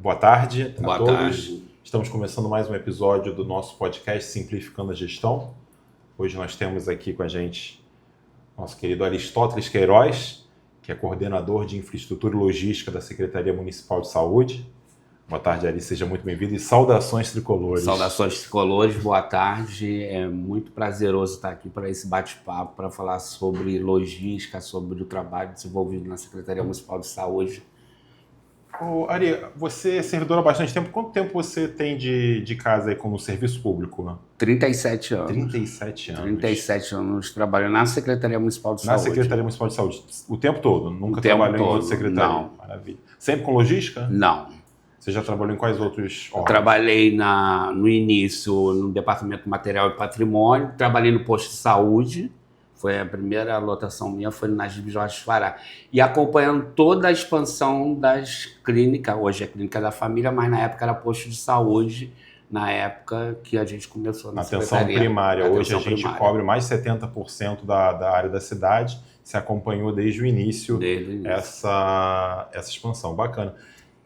Boa tarde a Boa todos. tarde. Estamos começando mais um episódio do nosso podcast Simplificando a Gestão. Hoje nós temos aqui com a gente nosso querido Aristóteles Queiroz, que é coordenador de Infraestrutura e Logística da Secretaria Municipal de Saúde. Boa tarde, Ari, seja muito bem-vindo e saudações tricolores. Saudações tricolores, boa tarde. É muito prazeroso estar aqui para esse bate-papo, para falar sobre logística, sobre o trabalho desenvolvido na Secretaria Municipal de Saúde. Ô, Ari, você é servidor há bastante tempo. Quanto tempo você tem de casa aí como serviço público? 37 anos. 37 anos. 37 anos trabalhando na Secretaria Municipal de Saúde. Na Secretaria Municipal de Saúde, o tempo todo? Nunca O tempo trabalhou em todo, outra secretaria? não. Maravilha. Sempre com logística? Não. Você já trabalhou em quais outros órgãos? Eu trabalhei no início no Departamento de Material e Patrimônio, trabalhei no posto de saúde, foi a primeira lotação minha, foi na Gibe Jorge Fará. E acompanhando toda a expansão das clínicas, hoje é Clínica da Família, mas na época era posto de saúde, na época que a gente começou na atenção primária. Hoje a gente primária. cobre mais de 70% da área da cidade. Você acompanhou desde o início, essa expansão. Bacana.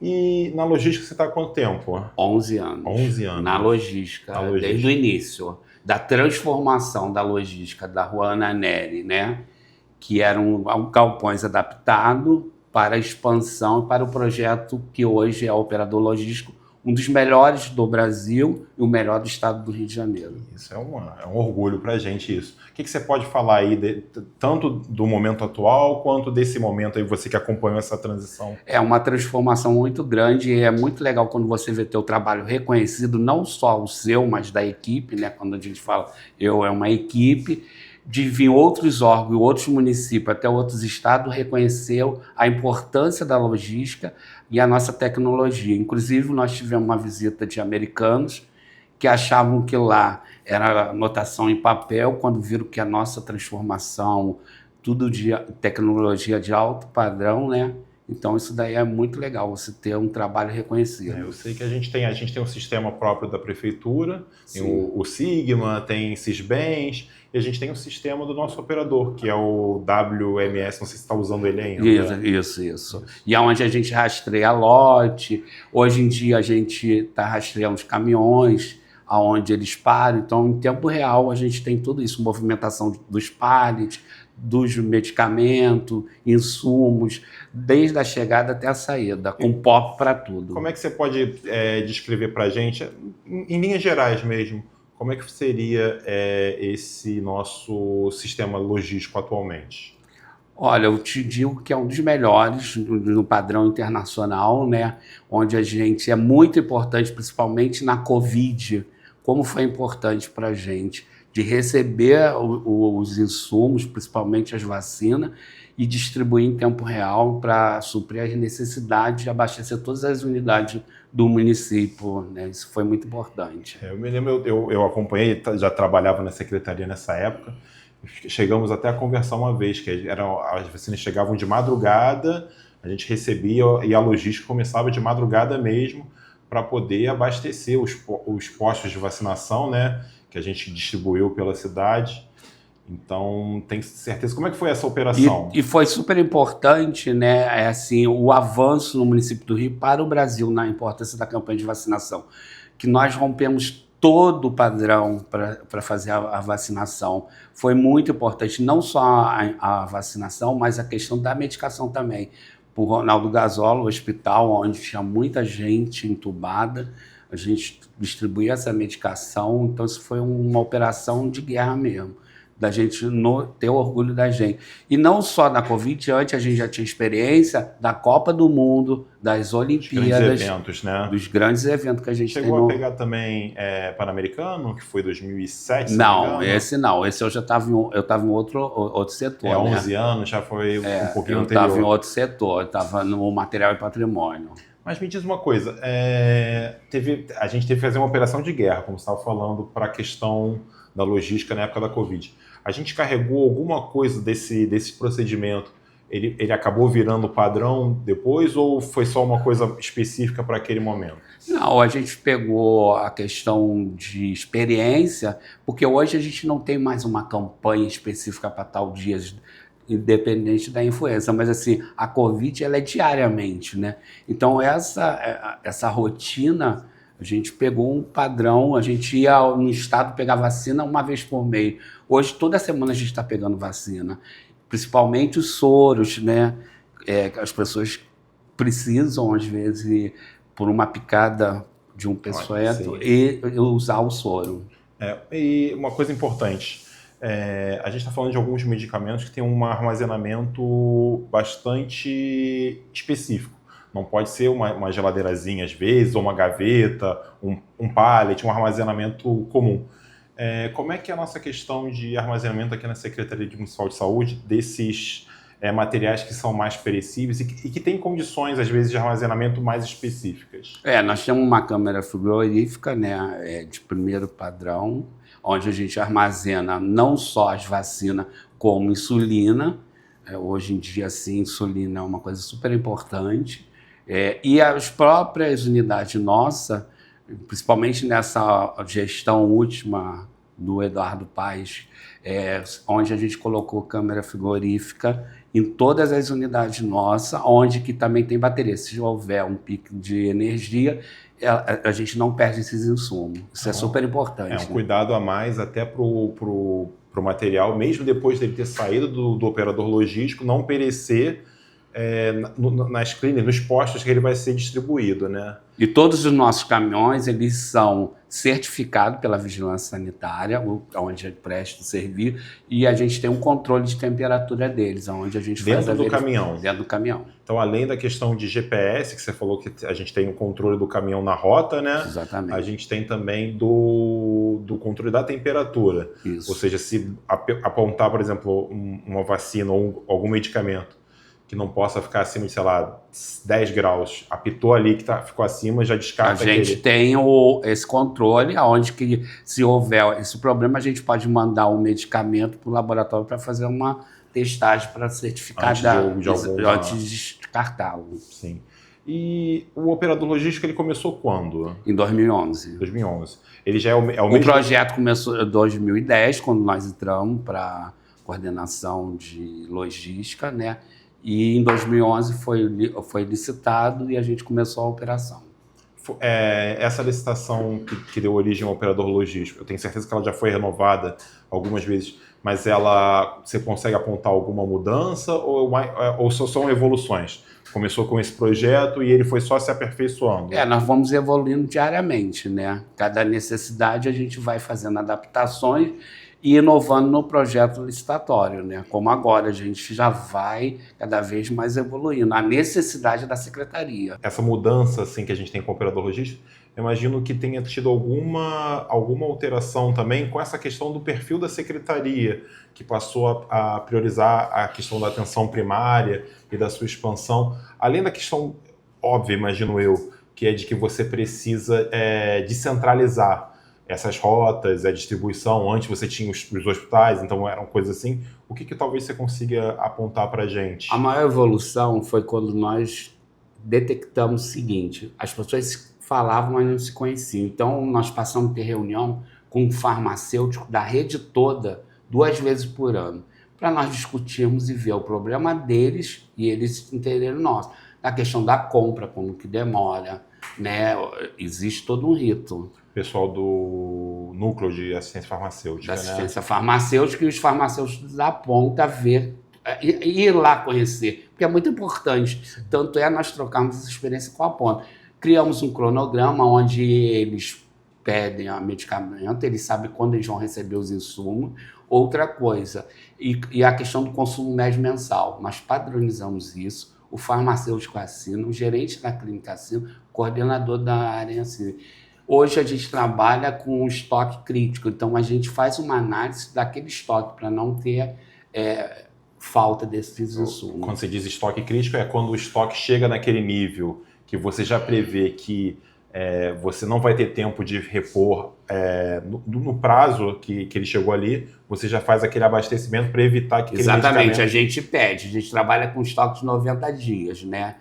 E na logística você está há quanto tempo? 11 anos. 11 anos. Na logística, desde o início. Da transformação da logística da Rua Ana Nery, né? Que eram galpões adaptados para a expansão e para o projeto que hoje é o operador logístico, um dos melhores do Brasil e o melhor do estado do Rio de Janeiro. Isso é um orgulho para a gente, isso. O que você pode falar aí, tanto do momento atual, quanto desse momento aí, você que acompanhou essa transição? É uma transformação muito grande e é muito legal quando você vê teu trabalho reconhecido, não só o seu, mas da equipe, né? Quando a gente fala, é uma equipe, de vir outros órgãos, outros municípios, até outros estados, reconheceu a importância da logística e a nossa tecnologia. Inclusive, nós tivemos uma visita de americanos que achavam que lá era anotação em papel, quando viram que a nossa transformação, tudo de tecnologia de alto padrão, né? Então, isso daí é muito legal, você ter um trabalho reconhecido. Eu sei que a gente tem um sistema próprio da prefeitura, tem o Sigma, tem Sisbens, e a gente tem o sistema do nosso operador, que é o WMS, não sei se está usando ele ainda. Isso. E é onde a gente rastreia lote, hoje em dia a gente está rastreando os caminhões, aonde eles param, então em tempo real a gente tem tudo isso, movimentação dos pallets, dos medicamentos, insumos, desde a chegada até a saída, com POP para tudo. Como é que você pode descrever para a gente, em linhas gerais mesmo, como é que seria esse nosso sistema logístico atualmente? Olha, eu te digo que é um dos melhores no padrão internacional, né? Onde a gente é muito importante, principalmente na Covid, como foi importante para a gente de receber os insumos, principalmente as vacinas, e distribuir em tempo real para suprir as necessidades de abastecer todas as unidades do município, né? Isso foi muito importante. Eu me lembro, eu acompanhei, já trabalhava na secretaria nessa época, chegamos até a conversar uma vez, que as vacinas chegavam de madrugada, a gente recebia e a logística começava de madrugada mesmo para poder abastecer os postos de vacinação, né, que a gente distribuiu pela cidade. Então, tem certeza. Como é que foi essa operação? E foi super importante, né, assim, o avanço no município do Rio para o Brasil na importância da campanha de vacinação, que nós rompemos todo o padrão para fazer a vacinação. Foi muito importante, não só a vacinação, mas a questão da medicação também. Por Ronaldo Gazola, o hospital onde tinha muita gente entubada, a gente distribuía essa medicação, então isso foi uma operação de guerra mesmo, da gente ter orgulho da gente. E não só na Covid, antes a gente já tinha experiência da Copa do Mundo, das Olimpíadas. Dos grandes eventos, né? Dos grandes eventos que a gente chegou a pegar também Pan-Americano, que foi 2007? Não, esse não. Esse eu já estava em outro setor. 11 anos, já foi um pouquinho anterior. Eu estava em outro setor, eu estava no Material e Patrimônio. Mas me diz uma coisa, a gente teve que fazer uma operação de guerra, como você estava falando, para a questão da logística na época da Covid. A gente carregou alguma coisa desse procedimento, ele acabou virando padrão depois ou foi só uma coisa específica para aquele momento? Não, a gente pegou a questão de experiência, porque hoje a gente não tem mais uma campanha específica para tal dia. independente da influenza. Mas, assim, a Covid, ela é diariamente, né? Então, essa rotina, a gente pegou um padrão, a gente ia no estado pegar vacina uma vez por mês. Hoje, toda semana a gente está pegando vacina, principalmente os soros, né? As pessoas precisam, às vezes, ir por uma picada de um peçoeto e usar o soro. E uma coisa importante, a gente está falando de alguns medicamentos que têm um armazenamento bastante específico. Não pode ser uma geladeirazinha, às vezes, ou uma gaveta, um pallet, um armazenamento comum. Como é que é a nossa questão de armazenamento aqui na Secretaria Municipal de Saúde desses materiais que são mais perecíveis e que têm condições, às vezes, de armazenamento mais específicas? Nós temos uma câmara frigorífica, né, de primeiro padrão, onde a gente armazena não só as vacinas, como insulina. Hoje em dia, sim, insulina é uma coisa super importante. E as próprias unidades nossas, principalmente nessa gestão última do Eduardo Paes, onde a gente colocou câmara frigorífica em todas as unidades nossas, onde que também tem bateria. Se houver um pico de energia, a gente não perde esses insumos. Isso é super importante. Um cuidado a mais até para o material, mesmo depois dele ter saído do operador logístico, não perecer nas clínicas, nos postos que ele vai ser distribuído, né? E todos os nossos caminhões, eles são certificados pela Vigilância Sanitária, onde presta o serviço, e a gente tem um controle de temperatura deles, onde a gente faz dentro do caminhão. Dentro do caminhão. Então, além da questão de GPS, que você falou que a gente tem o controle do caminhão na rota, né? Exatamente. A gente tem também do controle da temperatura. Isso. Ou seja, se apontar, por exemplo, uma vacina ou algum medicamento que não possa ficar acima de, sei lá, 10 graus, apitou ali que ficou acima, já descarta. A gente tem esse controle, onde que, se houver esse problema, a gente pode mandar um medicamento para o laboratório para fazer uma testagem para certificar antes de descartá-lo. Sim. E o operador logístico, ele começou quando? Em 2011. 2011. Ele já é o mesmo... O projeto começou em 2010, quando nós entramos para coordenação de logística, né? E em 2011 foi licitado e a gente começou a operação. Essa licitação que deu origem ao operador logístico, eu tenho certeza que ela já foi renovada algumas vezes, mas você consegue apontar alguma mudança ou são evoluções? Começou com esse projeto e ele foi só se aperfeiçoando? Nós vamos evoluindo diariamente, né? Cada necessidade a gente vai fazendo adaptações e inovando no projeto licitatório, né? Como agora, a gente já vai cada vez mais evoluindo, a necessidade da secretaria. Essa mudança assim, que a gente tem com o operador logístico, eu imagino que tenha tido alguma alteração também com essa questão do perfil da secretaria, que passou a priorizar a questão da atenção primária e da sua expansão, além da questão óbvia, imagino eu, que é de que você precisa descentralizar essas rotas, a distribuição. Antes você tinha os hospitais, então eram coisas assim. O que talvez você consiga apontar para a gente? A maior evolução foi quando nós detectamos o seguinte: as pessoas falavam, mas não se conheciam. Então nós passamos a ter reunião com um farmacêutico da rede toda 2 vezes por ano, para nós discutirmos e ver o problema deles e eles entenderem o nosso. Da questão da compra, como que demora, né? Existe todo um rito. Pessoal do núcleo de assistência farmacêutica. Da assistência farmacêutica, e os farmacêuticos da ponta ver, ir lá conhecer, porque é muito importante. Tanto nós trocamos essa experiência com a ponta. Criamos um cronograma onde eles pedem a medicamento, eles sabem quando eles vão receber os insumos. Outra coisa, e a questão do consumo médio mensal, nós padronizamos isso, o farmacêutico assina, o gerente da clínica assina, o coordenador da área assina. Hoje a gente trabalha com estoque crítico, então a gente faz uma análise daquele estoque para não ter falta desses insumos. Quando você diz estoque crítico, é quando o estoque chega naquele nível que você já prevê que você não vai ter tempo de repor no prazo que ele chegou ali, você já faz aquele abastecimento para evitar que Exatamente, a gente pede, a gente trabalha com estoque de 90 dias, né?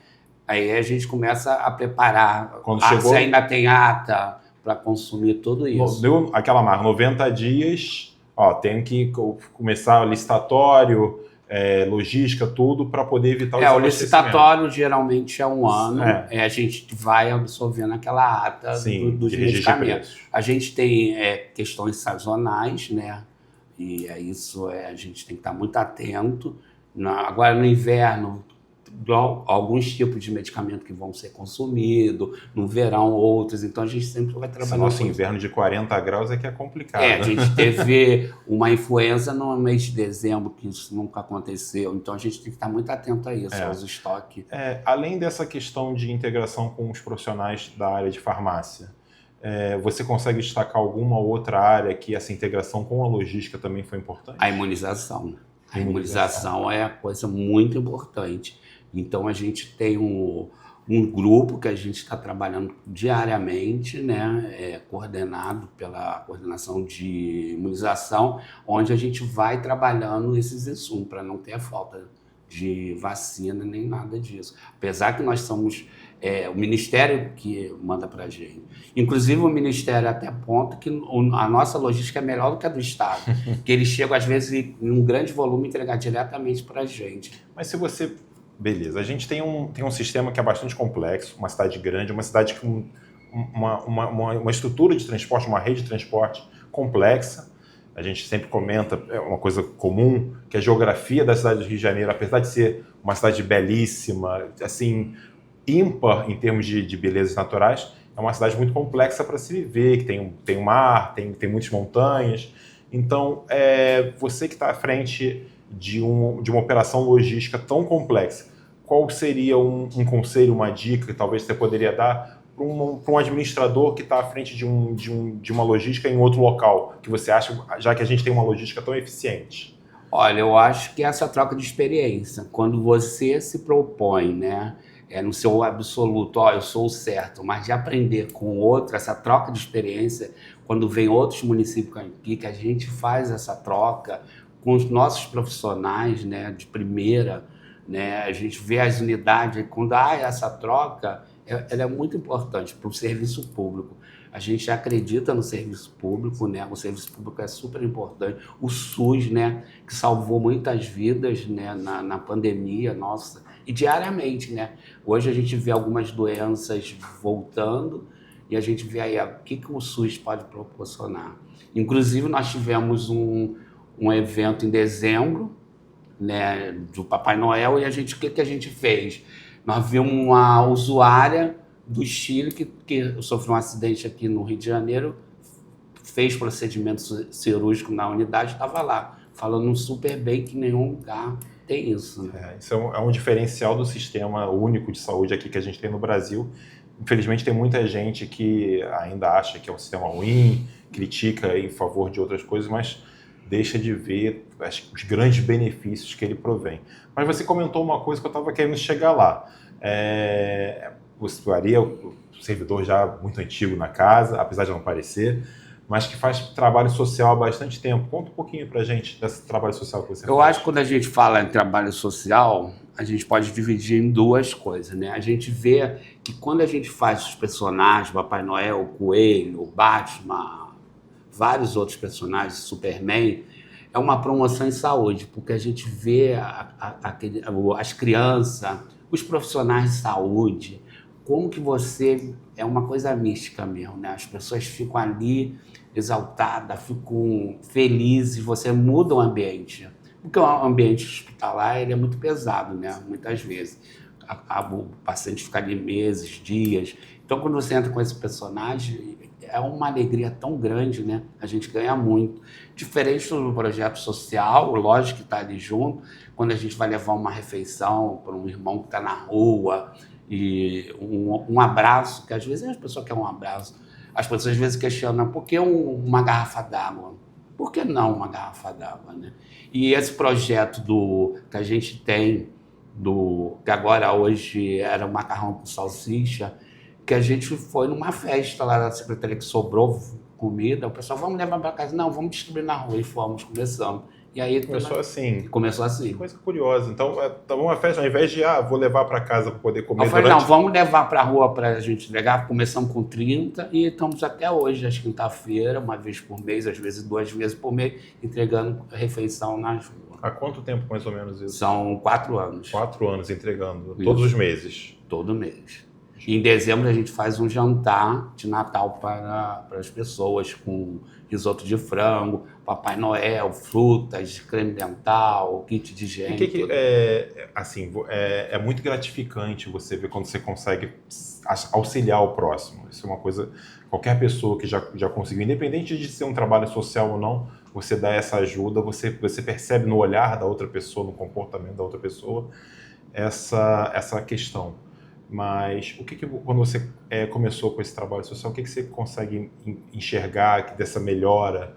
Aí a gente começa a preparar, se ainda tem ata para consumir tudo isso. Deu aquela marca, 90 dias, tem que começar o licitatório, logística, tudo, para poder evitar o licitatório geralmente é um ano, a gente vai absorvendo aquela ata dos medicamentos. A gente tem questões sazonais, né? E isso a gente tem que estar muito atento. Agora, no inverno, alguns tipos de medicamento que vão ser consumidos, no verão outros, então a gente sempre vai trabalhar. Nosso inverno de 40 graus é que é complicado. A gente teve uma influenza no mês de dezembro, que isso nunca aconteceu, então a gente tem que estar muito atento a isso, aos estoques. Além dessa questão de integração com os profissionais da área de farmácia, você consegue destacar alguma outra área que essa integração com a logística também foi importante? A imunização. A imunização é coisa muito importante. Então, a gente tem um grupo que a gente está trabalhando diariamente, né, coordenado pela coordenação de imunização, onde a gente vai trabalhando esses insumos para não ter a falta de vacina nem nada disso. Apesar que nós somos o Ministério que manda para a gente. Inclusive, o Ministério até ponto que a nossa logística é melhor do que a do Estado, que eles chegam, às vezes, em um grande volume, entregar diretamente para a gente. Mas se você... Beleza, a gente tem um sistema que é bastante complexo, uma cidade grande, uma cidade com uma estrutura de transporte, uma rede de transporte complexa. A gente sempre comenta, é uma coisa comum, que a geografia da cidade do Rio de Janeiro, apesar de ser uma cidade belíssima, assim, ímpar em termos de belezas naturais, é uma cidade muito complexa para se viver, que tem um mar, tem muitas montanhas. Então, você que está à frente de uma operação logística tão complexa, qual seria um conselho, uma dica que talvez você poderia dar para um administrador que está à frente de uma logística em outro local, que você acha, já que a gente tem uma logística tão eficiente? Olha, eu acho que essa troca de experiência, quando você se propõe, né, no seu absoluto, eu sou o certo, mas de aprender com o outro, essa troca de experiência, quando vem outros municípios aqui, que a gente faz essa troca com os nossos profissionais, né, de primeira, né, a gente vê as unidades, quando há essa troca, ela é muito importante para o serviço público. A gente acredita no serviço público, né? O serviço público é super importante. O SUS, né, que salvou muitas vidas, né, na pandemia, nossa, e diariamente, né? Hoje a gente vê algumas doenças voltando e a gente vê aí o que o SUS pode proporcionar. Inclusive, nós tivemos um evento em dezembro, né, do Papai Noel, e o que a gente fez? Nós vimos uma usuária do Chile que sofreu um acidente aqui no Rio de Janeiro, fez procedimento cirúrgico na unidade, estava lá, falando super bem que em nenhum lugar tem isso. Né? Isso é um diferencial do sistema único de saúde aqui que a gente tem no Brasil. Infelizmente, tem muita gente que ainda acha que é um sistema ruim, critica em favor de outras coisas, mas deixa de ver os grandes benefícios que ele provém. Mas você comentou uma coisa que eu estava querendo chegar lá. Você faria o servidor já muito antigo na casa, apesar de não parecer, mas que faz trabalho social há bastante tempo. Conta um pouquinho para a gente desse trabalho social que você faz. Eu acho que quando a gente fala em trabalho social, a gente pode dividir em duas coisas, né? A gente vê que quando a gente faz os personagens, Papai Noel, o Coelho, o Batman, vários outros personagens, Superman, é uma promoção em saúde, porque a gente vê as crianças, os profissionais de saúde, como que você... É uma coisa mística mesmo, né? As pessoas ficam ali exaltadas, ficam felizes, você muda o ambiente. Porque o ambiente hospitalar ele é muito pesado, né? Muitas vezes. O paciente fica ali meses, dias. Então, quando você entra com esse personagem, é uma alegria tão grande, né? A gente ganha muito. Diferente do projeto social, lógico que está ali junto, quando a gente vai levar uma refeição para um irmão que está na rua, e um abraço, que às vezes as pessoas querem um abraço. As pessoas às vezes questionam, por que uma garrafa d'água? Por que não uma garrafa d'água, né? E esse projeto que a gente tem, que agora hoje era o macarrão com salsicha, que a gente foi numa festa lá da secretaria que sobrou comida, o pessoal, vamos levar para casa? Não, vamos distribuir na rua. E fomos, começamos. E aí começou assim. Começou assim. Que coisa curiosa. Então, uma festa, ao invés de, vou levar para casa para poder comer. Eu falei, não, vamos levar para a rua para a gente entregar. Começamos com 30 e estamos até hoje, às quinta-feira, uma vez por mês, às vezes 2 vezes por mês, entregando refeição nas ruas. Há quanto tempo, mais ou menos, isso? São 4 anos. 4 anos entregando, Isso. todos os meses? Todo mês. Em dezembro a gente faz um jantar de Natal para as pessoas com risoto de frango, Papai Noel, frutas, creme dental, kit de higiene. É muito gratificante você ver quando você consegue auxiliar o próximo. Isso é uma coisa, qualquer pessoa que já conseguiu, independente de ser um trabalho social ou não, você dá essa ajuda, você percebe no olhar da outra pessoa, no comportamento da outra pessoa, essa questão. Mas quando você começou com esse trabalho social, o que você consegue enxergar dessa melhora?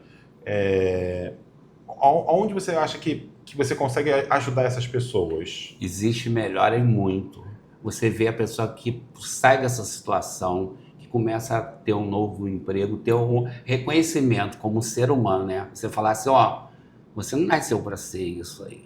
Onde você acha que você consegue ajudar essas pessoas? Existe melhora em muito. Você vê a pessoa que sai dessa situação, que começa a ter um novo emprego, ter um reconhecimento como ser humano, né? Você falar assim, você não nasceu para ser isso aí.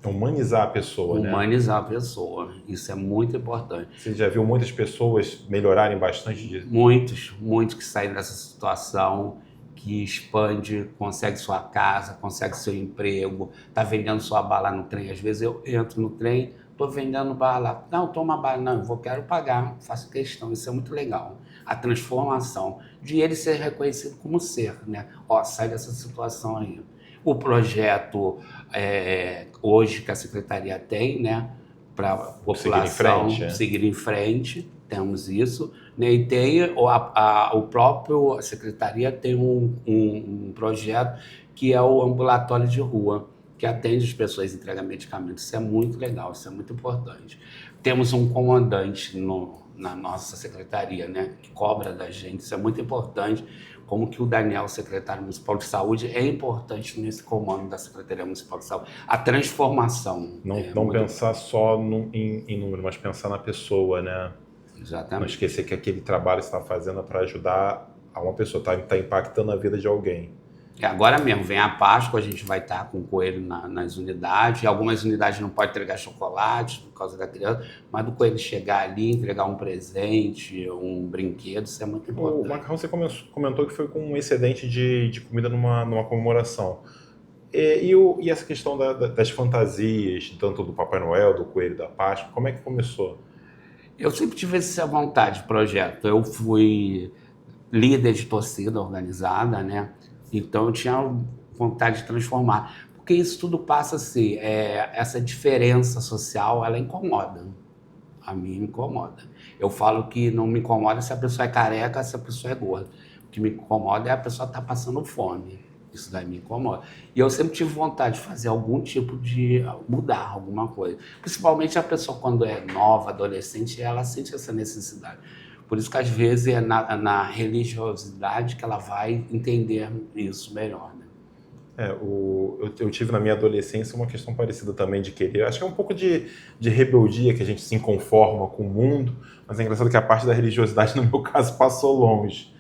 Humanizar a pessoa, né? Humanizar a pessoa. Isso é muito importante. Você já viu muitas pessoas melhorarem bastante disso? Muitos que saem dessa situação, que expande, consegue sua casa, consegue seu emprego, tá vendendo sua bala no trem. Às vezes eu entro no trem, tô vendendo bala. Não, toma bala. Não, quero pagar, faço questão. Isso é muito legal. A transformação de ele ser reconhecido como ser, né? Sai dessa situação aí. O projeto hoje que a Secretaria tem, né, para a população seguir em frente, temos isso, né, e tem a Secretaria tem um projeto que é o ambulatório de rua, que atende as pessoas e entrega medicamentos. Isso é muito legal, isso é muito importante. Temos um comandante na nossa secretaria, né, que cobra da gente, isso é muito importante. Como que o Daniel, secretário municipal de saúde, é importante nesse comando da Secretaria Municipal de Saúde. A transformação. Não pensar só em número, mas pensar na pessoa, né? Exatamente. Não esquecer que aquele trabalho que você está fazendo é para ajudar a uma pessoa, está impactando a vida de alguém. Agora mesmo, vem a Páscoa, a gente vai estar com o coelho nas unidades. Algumas unidades não podem entregar chocolate por causa da criança, mas do coelho chegar ali, entregar um presente, um brinquedo, isso é muito importante. O Macarrão, você comentou que foi com um excedente de comida numa comemoração. E essa questão das fantasias, tanto do Papai Noel, do coelho, da Páscoa, como é que começou? Eu sempre tive essa vontade de projeto. Eu fui líder de torcida organizada, né? Então eu tinha vontade de transformar, porque isso tudo passa a ser, essa diferença social, ela incomoda, a mim incomoda. Eu falo que não me incomoda se a pessoa é careca, se a pessoa é gorda. O que me incomoda é a pessoa estar passando fome, isso daí me incomoda. E eu sempre tive vontade de fazer algum tipo de mudar alguma coisa, principalmente a pessoa quando é nova, adolescente, ela sente essa necessidade. Por isso que às vezes é na religiosidade que ela vai entender isso melhor, né? Eu tive na minha adolescência uma questão parecida também de querer. Acho que é um pouco de rebeldia, que a gente se inconforma com o mundo, mas é engraçado que a parte da religiosidade, no meu caso, passou longe.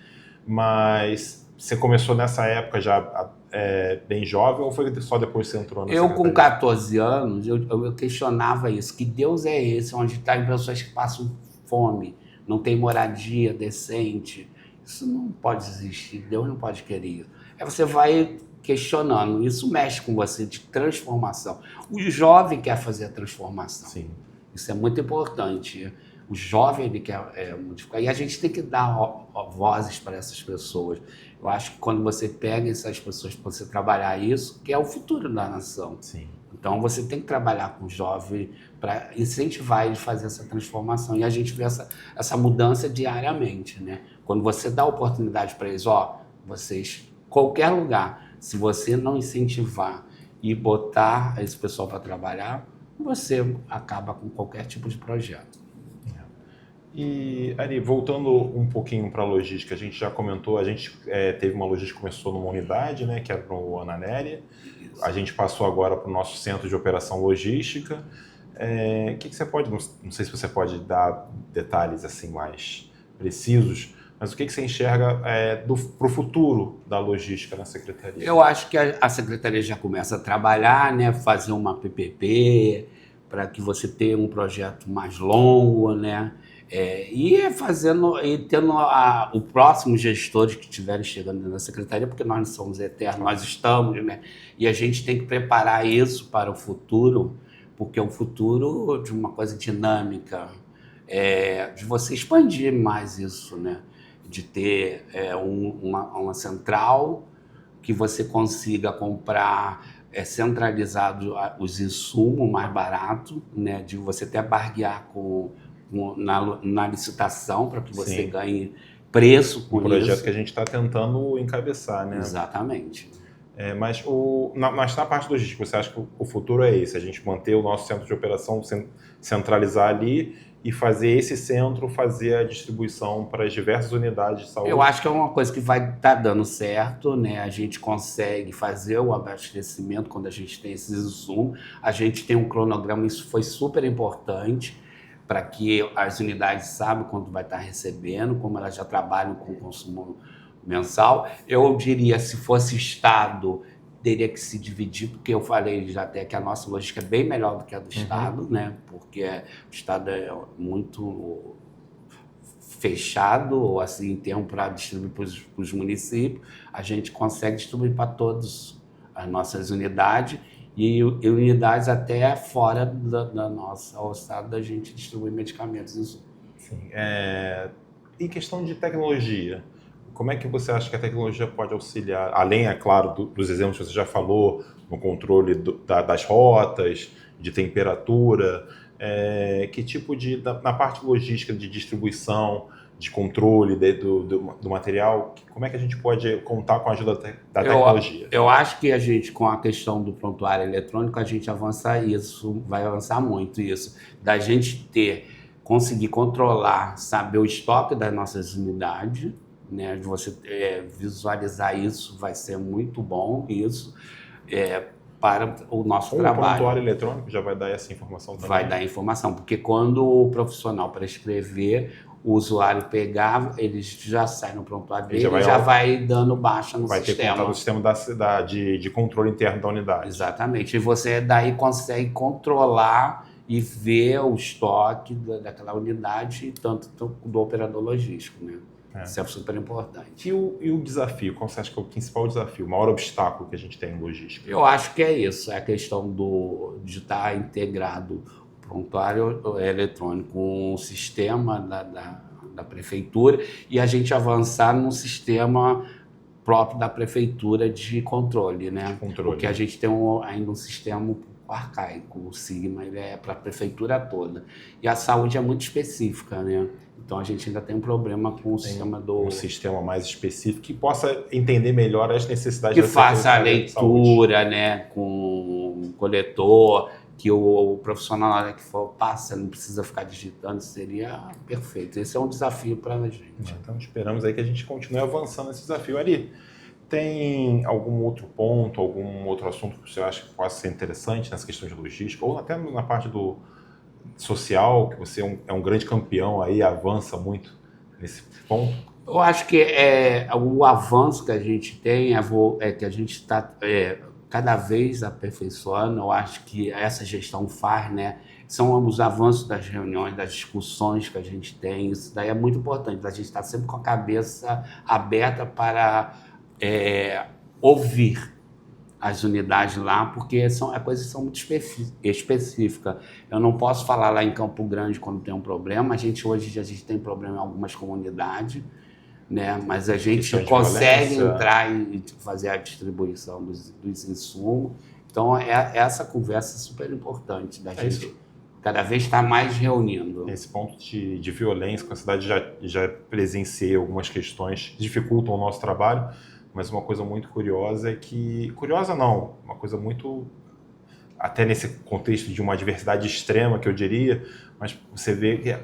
Mas você começou nessa época já bem jovem ou foi só depois que você entrou na secretaria? Com 14 anos, eu questionava isso, que Deus é esse, onde tem pessoas que passam fome, não tem moradia decente. Isso não pode existir, Deus não pode querer isso. Aí você vai questionando, isso mexe com você de transformação. O jovem quer fazer a transformação. Sim. Isso é muito importante. O jovem ele quer modificar. E a gente tem que dar vozes para essas pessoas. Eu acho que quando você pega essas pessoas para você trabalhar isso, que é o futuro da nação. Sim. Então, você tem que trabalhar com o jovem para incentivar ele a fazer essa transformação. E a gente vê essa mudança diariamente, né? Quando você dá oportunidade para eles, vocês, qualquer lugar, se você não incentivar e botar esse pessoal para trabalhar, você acaba com qualquer tipo de projeto. E, Ari, voltando um pouquinho para a logística, a gente já comentou, a gente teve uma logística que começou numa unidade, né, que era no Ananéria. A gente passou agora para o nosso centro de operação logística. Que você pode, não sei se você pode dar detalhes assim mais precisos, mas o que você enxerga para o futuro da logística na Secretaria? Eu acho que a Secretaria já começa a trabalhar, né, fazer uma PPP, para que você tenha um projeto mais longo, né? E tendo o próximo gestores que estiverem chegando na secretaria, porque nós não somos eternos, nós estamos, né? E a gente tem que preparar isso para o futuro, porque o futuro de uma coisa dinâmica, de você expandir mais isso, né? De ter uma central que você consiga comprar centralizado os insumos mais barato, né? De você até barguear na licitação para que você ganhe preço com isso. Um projeto que a gente está tentando encabeçar, né? Exatamente. Mas na parte logística, você acha que o futuro é esse? A gente manter o nosso centro de operação, centralizar ali e fazer esse centro fazer a distribuição para as diversas unidades de saúde? Eu acho que é uma coisa que vai estar dando certo, né? A gente consegue fazer o abastecimento quando a gente tem esses insumos. A gente tem um cronograma, isso foi super importante para que as unidades saibam quando vai estar recebendo, como elas já trabalham com consumo mensal. Eu diria, se fosse Estado, teria que se dividir, porque eu falei já até que a nossa logística é bem melhor do que a do Estado, né? Porque o Estado é muito fechado, assim, em termos para distribuir para os municípios. A gente consegue distribuir para todas as nossas unidades e unidades até fora da nossa alçada da gente distribuir medicamentos. Sim. Em questão de tecnologia, como é que você acha que a tecnologia pode auxiliar, além, é claro, dos exemplos que você já falou, no controle das rotas, de temperatura, que tipo na parte logística de distribuição, de controle do material, como é que a gente pode contar com a ajuda da tecnologia? Eu acho que a gente, com a questão do prontuário eletrônico, a gente vai avançar muito isso, da gente conseguir controlar, saber o estoque das nossas unidades, né? Você visualizar isso vai ser muito bom, isso para o nosso trabalho. O prontuário eletrônico já vai dar essa informação também? Vai dar informação, porque quando o profissional prescrever, o usuário pegar, ele já sai no prontuário dele e já vai dando baixa no sistema. Vai ter contato no sistema de controle interno da unidade. Exatamente. E você daí consegue controlar e ver o estoque daquela unidade, tanto do operador logístico, né? Isso é super importante. E o desafio? Qual você acha que é o principal desafio, o maior obstáculo que a gente tem em logística? Eu acho que é isso, é a questão de estar integrado o prontuário eletrônico com o sistema da prefeitura e a gente avançar num sistema próprio da prefeitura de controle, né? Porque a gente tem ainda um sistema um pouco arcaico, o Sigma ele é para a prefeitura toda. E a saúde é muito específica, né? Então a gente ainda tem um problema com o sistema um sistema mais específico que possa entender melhor as necessidades que faça a leitura, né, com o coletor, que o profissional na hora que for passa, não precisa ficar digitando, seria perfeito. Esse é um desafio para a gente. Então esperamos aí que a gente continue avançando nesse desafio. Ari, tem algum outro ponto, algum outro assunto que você acha que possa ser interessante nessa questão de logística, ou até na parte do social, que você é um grande campeão aí, avança muito nesse ponto? Eu acho que o avanço que a gente tem que a gente está cada vez aperfeiçoando. Eu acho que essa gestão faz, né? São os avanços das reuniões, das discussões que a gente tem. Isso daí é muito importante. A gente está sempre com a cabeça aberta para ouvir as unidades lá, porque as coisas são muito específicas. Eu não posso falar lá em Campo Grande quando tem um problema. Hoje a gente tem problema em algumas comunidades, né? Mas a gente consegue entrar e fazer a distribuição dos insumos. Então, essa conversa é super importante da gente cada vez estar mais reunindo. Esse ponto de violência, com a cidade já presenciei algumas questões que dificultam o nosso trabalho. Mas uma coisa muito curiosa é que... Curiosa não, uma coisa muito... Até nesse contexto de uma diversidade extrema, que eu diria, mas você vê que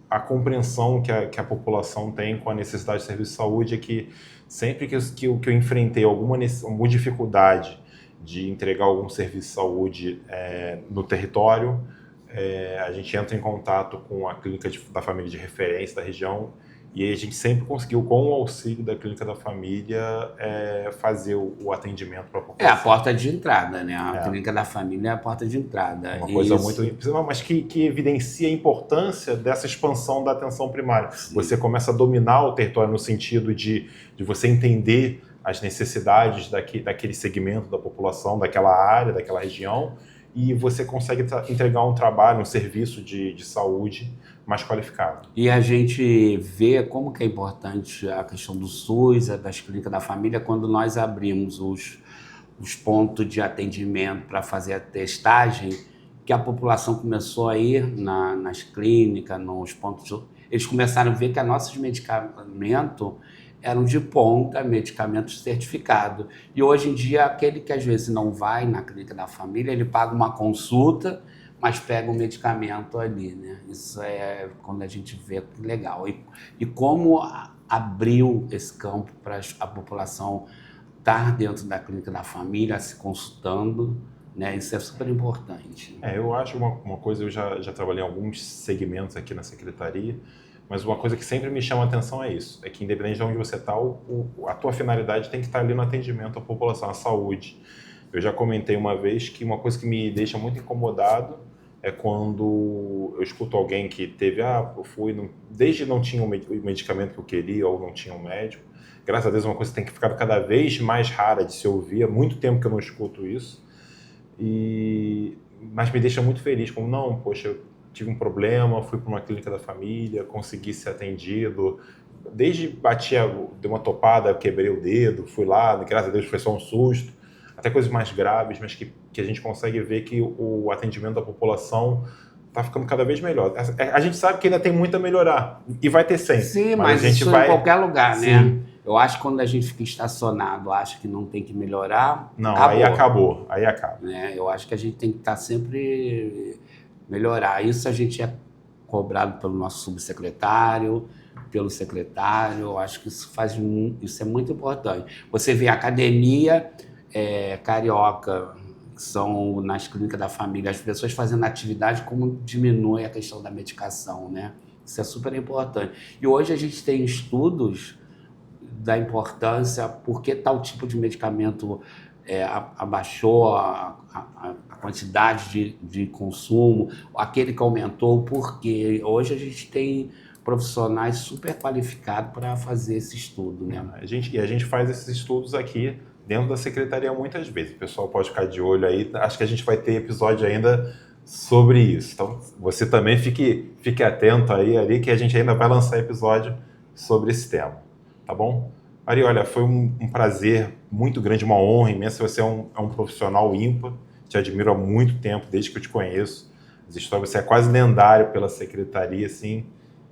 a compreensão que a população tem com a necessidade de serviço de saúde é que sempre que eu enfrentei alguma dificuldade de entregar algum serviço de saúde no território, a gente entra em contato com a clínica da família de referência da região E aí a gente sempre conseguiu, com o auxílio da Clínica da Família, fazer o atendimento para a É a população. porta de entrada, né? A Clínica da Família é a porta de entrada. Uma coisa muito... Mas que evidencia a importância dessa expansão da atenção primária. Sim. Você começa a dominar o território no sentido de você entender as necessidades daquele segmento da população, daquela área, daquela região, e você consegue entregar um trabalho, um serviço de saúde mais qualificado. E a gente vê como que é importante a questão do SUS, das clínicas da família, quando nós abrimos os pontos de atendimento para fazer a testagem, que a população começou a ir nas clínicas, nos pontos... Eles começaram a ver que nossos medicamentos eram de ponta, medicamentos certificados. E hoje em dia, aquele que às vezes não vai na clínica da família, ele paga uma consulta, mas pega um medicamento ali, né? Isso é quando a gente vê que legal. E como abriu esse campo para a população estar dentro da clínica da família, se consultando, né? Isso é super importante. Eu acho uma coisa, eu já trabalhei em alguns segmentos aqui na secretaria, mas uma coisa que sempre me chama a atenção é isso, é que independente de onde você está, a tua finalidade tem que estar ali no atendimento à população, à saúde. Eu já comentei uma vez que uma coisa que me deixa muito incomodado é quando eu escuto alguém que teve, eu fui, desde não tinha o medicamento que eu queria ou não tinha um médico. Graças a Deus é uma coisa que tem que ficar cada vez mais rara de se ouvir, há muito tempo que eu não escuto isso. Mas me deixa muito feliz, como não, poxa, eu tive um problema, fui para uma clínica da família, consegui ser atendido, desde dei uma topada, quebrei o dedo, fui lá, graças a Deus foi só um susto, até coisas mais graves, mas que a gente consegue ver que o atendimento da população está ficando cada vez melhor. A gente sabe que ainda tem muito a melhorar, e vai ter sempre. Sim, mas a gente vai em qualquer lugar, Sim. Né? Eu acho que quando a gente fica estacionado, acha que não tem que melhorar, não, acabou. Aí acaba. Né? Eu acho que a gente tem que estar sempre melhorar. Isso a gente é cobrado pelo nosso subsecretário, pelo secretário. Eu acho que isso é muito importante. Você vê a academia carioca, que são nas clínicas da família, as pessoas fazendo atividade, como diminui a questão da medicação, né? Isso é super importante. E hoje a gente tem estudos da importância, porque tal tipo de medicamento abaixou a quantidade de consumo, aquele que aumentou, porque hoje a gente tem profissionais super qualificados para fazer esse estudo, né? A gente faz esses estudos aqui dentro da secretaria muitas vezes. O pessoal pode ficar de olho aí, acho que a gente vai ter episódio ainda sobre isso. Então, você também fique atento aí, que a gente ainda vai lançar episódio sobre esse tema. Tá bom? Ari, olha, foi um prazer muito grande, uma honra imensa. Você é um profissional ímpar, te admiro há muito tempo, desde que eu te conheço. Você é quase lendário pela secretaria, assim.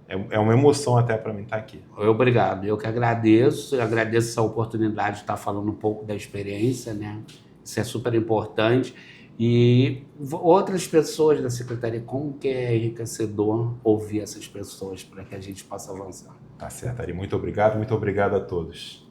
É uma emoção até para mim estar aqui. Obrigado, eu que agradeço. Eu agradeço essa oportunidade de estar falando um pouco da experiência, né? Isso é super importante. E outras pessoas da secretaria, como que é enriquecedor ouvir essas pessoas para que a gente possa avançar. Tá certo, Ari. Muito obrigado a todos.